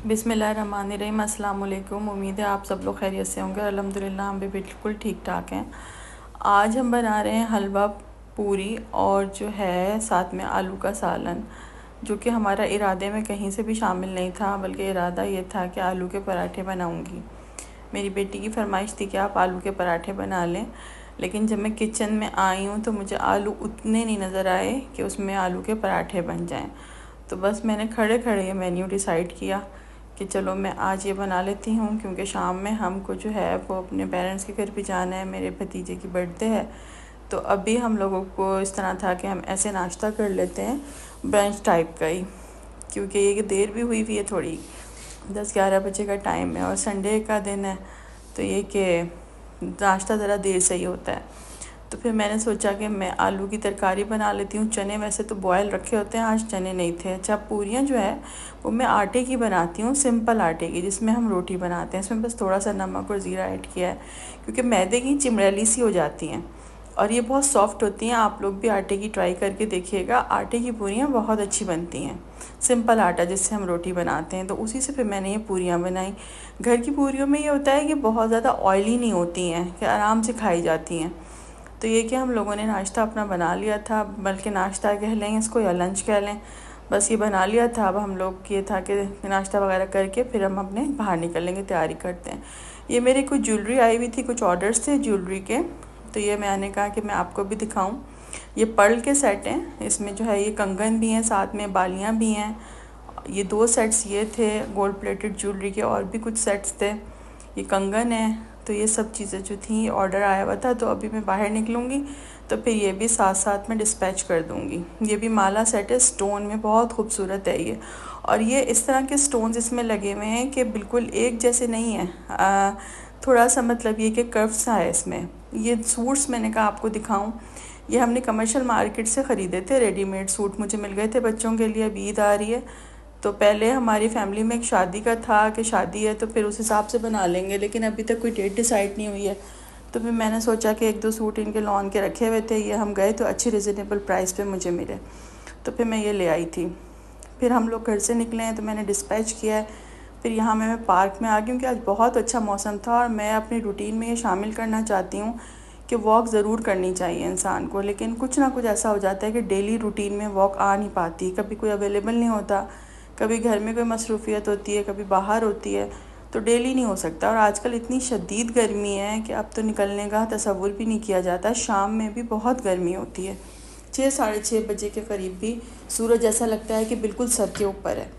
बिस्मिल्लाहिर्रहमानिर्रहीम। अस्सलाम वालेकुम। उम्मीद है आप सब लोग खैरियत से होंगे। अल्हम्दुलिल्लाह हम भी बिल्कुल ठीक ठाक हैं। आज हम बना रहे हैं हलवा पूरी और जो है साथ में आलू का सालन, जो कि हमारा इरादे में कहीं से भी शामिल नहीं था, बल्कि इरादा ये था कि आलू के पराठे बनाऊंगी। मेरी बेटी की फरमाइश थी कि आप आलू के पराठे बना लें, लेकिन जब मैं किचन में आई हूँ तो मुझे आलू उतने नहीं नज़र आए कि उसमें आलू के पराठे बन जाएं। तो बस मैंने खड़े खड़े ये मेन्यू डिसाइड किया कि चलो मैं आज ये बना लेती हूँ, क्योंकि शाम में हमको जो है वो अपने पेरेंट्स के घर भी जाना है, मेरे भतीजे की बर्थडे है। तो अभी हम लोगों को इस तरह था कि हम ऐसे नाश्ता कर लेते हैं ब्रंच टाइप का ही, क्योंकि ये देर भी हुई है थोड़ी, 10-11 बजे का टाइम है और संडे का दिन है, तो ये कि नाश्ता ज़रा देर से ही होता है। तो फिर मैंने सोचा कि मैं आलू की तरकारी बना लेती हूँ। चने वैसे तो बॉयल रखे होते हैं, आज चने नहीं थे। अच्छा, पूरियाँ जो है वो मैं आटे की बनाती हूँ, सिंपल आटे की, जिसमें हम रोटी बनाते हैं। इसमें बस थोड़ा सा नमक और ज़ीरा ऐड किया है, क्योंकि मैदे की चिमड़ैली सी हो जाती हैं और ये बहुत सॉफ्ट होती हैं। आप लोग भी आटे की ट्राई करके देखिएगा, आटे की पूरियाँ बहुत अच्छी बनती हैं। सिंपल आटा जिससे हम रोटी बनाते हैं, तो उसी से फिर मैंने ये पूरियाँ बनाई। घर की पूरियों में ये होता है कि बहुत ज़्यादा ऑयली नहीं होती हैं, कि आराम से खाई जाती हैं। तो ये कि हम लोगों ने नाश्ता अपना बना लिया था, बल्कि नाश्ता कह लें इसको या लंच कह लें, बस ये बना लिया था। अब हम लोग ये था कि नाश्ता वगैरह करके फिर हम अपने बाहर निकलेंगे, तैयारी करते हैं। ये मेरी कुछ ज्वेलरी आई हुई थी, कुछ ऑर्डर्स थे ज्वेलरी के, तो ये मैंने कहा कि मैं आपको भी दिखाऊं। ये पर्ल के सेट हैं, इसमें जो है ये कंगन भी हैं, साथ में बालियाँ भी हैं। ये 2 सेट्स ये थे गोल्ड प्लेटेड ज्वेलरी के, और भी कुछ सेट्स थे। ये कंगन है। तो ये सब चीज़ें जो थी ऑर्डर आया हुआ था, तो अभी मैं बाहर निकलूँगी तो फिर ये भी साथ साथ में डिस्पैच कर दूँगी। ये भी माला सेट है, स्टोन में बहुत खूबसूरत है ये। और ये इस तरह के स्टोन्स इसमें लगे हुए हैं कि बिल्कुल एक जैसे नहीं है, थोड़ा सा मतलब ये कि कर्व सा है इसमें। ये सूट्स मैंने कहा आपको दिखाऊं, ये हमने कमर्शियल मार्केट से ख़रीदे थे, रेडीमेड सूट मुझे मिल गए थे बच्चों के लिए। अब ईद आ रही है, तो पहले हमारी फैमिली में एक शादी का था कि शादी है तो फिर उस हिसाब से बना लेंगे, लेकिन अभी तक कोई डेट डिसाइड नहीं हुई है। तो फिर मैंने सोचा कि 1-2 सूट इनके लॉन के रखे हुए थे, ये हम गए तो अच्छी रिजनेबल प्राइस पे मुझे मिले, तो फिर मैं ये ले आई थी। फिर हम लोग घर से निकले हैं तो मैंने डिस्पैच किया है। फिर यहाँ मैं पार्क में आ गई हूँ कि आज बहुत अच्छा मौसम था, और मैं अपनी रूटीन में ये शामिल करना चाहती हूँ कि वॉक ज़रूर करनी चाहिए इंसान को, लेकिन कुछ ना कुछ ऐसा हो जाता है कि डेली रूटीन में वॉक आ नहीं पाती, कभी कोई अवेलेबल नहीं होता, कभी घर में कोई मसरूफियत होती है, कभी बाहर होती है, तो डेली नहीं हो सकता। और आजकल इतनी शदीद गर्मी है कि अब तो निकलने का तसव्वुर भी नहीं किया जाता। शाम में भी बहुत गर्मी होती है, 6-6:30 बजे के करीब भी सूरज ऐसा लगता है कि बिल्कुल सर के ऊपर है,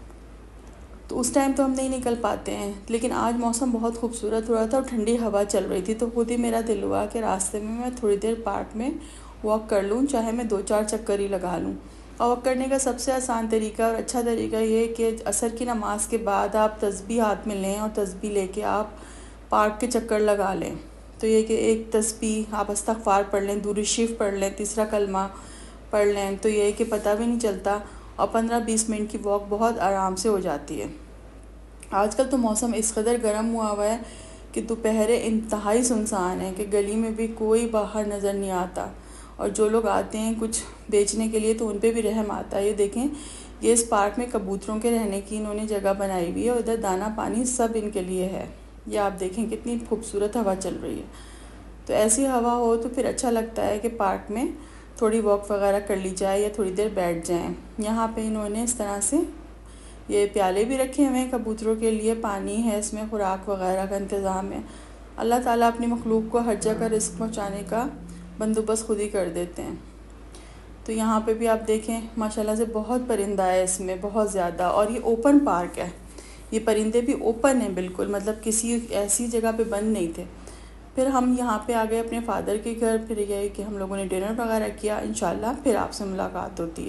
तो उस टाइम तो हम नहीं निकल पाते हैं। लेकिन आज मौसम बहुत खूबसूरत हो रहा था और ठंडी हवा चल रही थी, तो खुद ही मेरा दिल हुआ कि रास्ते में मैं थोड़ी देर पार्क में वॉक कर लूँ, चाहे मैं 2-4 चक्कर ही लगा लूँ। और वॉक करने का सबसे आसान तरीका और अच्छा तरीका ये है कि असर की नमाज के बाद आप तस्बीह हाथ में लें और तस्बीह लेके आप पार्क के चक्कर लगा लें। तो ये कि एक तस्बीह आप इस्तग़फ़ार पढ़ लें, दुरूद शरीफ पढ़ लें, तीसरा कलमा पढ़ लें, तो ये है कि पता भी नहीं चलता और 15-20 मिनट की वॉक बहुत आराम से हो जाती है। आजकल तो मौसम इस कदर गर्म हुआ है कि दोपहरे इंतहाई सुनसान है, कि गली में भी कोई बाहर नज़र नहीं आता, और जो लोग आते हैं कुछ बेचने के लिए तो उन पे भी रहम आता है। ये देखें, ये इस पार्क में कबूतरों के रहने की इन्होंने जगह बनाई हुई है, और इधर दाना पानी सब इनके लिए है। ये आप देखें कितनी खूबसूरत हवा चल रही है। तो ऐसी हवा हो तो फिर अच्छा लगता है कि पार्क में थोड़ी वॉक वगैरह कर ली जाए या थोड़ी देर बैठ जाएं। यहाँ पे इन्होंने इस तरह से ये प्याले भी रखे हुए हैं कबूतरों के लिए, पानी है इसमें, खुराक वगैरह का इंतज़ाम है। अल्लाह ताला अपनी मखलूक को हर जगह रिस्क पहुँचाने का बंदोबस्त खुद ही कर देते हैं। तो यहाँ पे भी आप देखें माशाल्लाह से बहुत परिंदा है इसमें, बहुत ज़्यादा। और ये ओपन पार्क है, ये परिंदे भी ओपन हैं बिल्कुल, मतलब किसी ऐसी जगह पे बंद नहीं थे। फिर हम यहाँ पे आ गए अपने फ़ादर के घर। फिर यह कि हम लोगों ने डिनर वगैरह किया। इंशाल्लाह फिर आपसे मुलाकात होती है।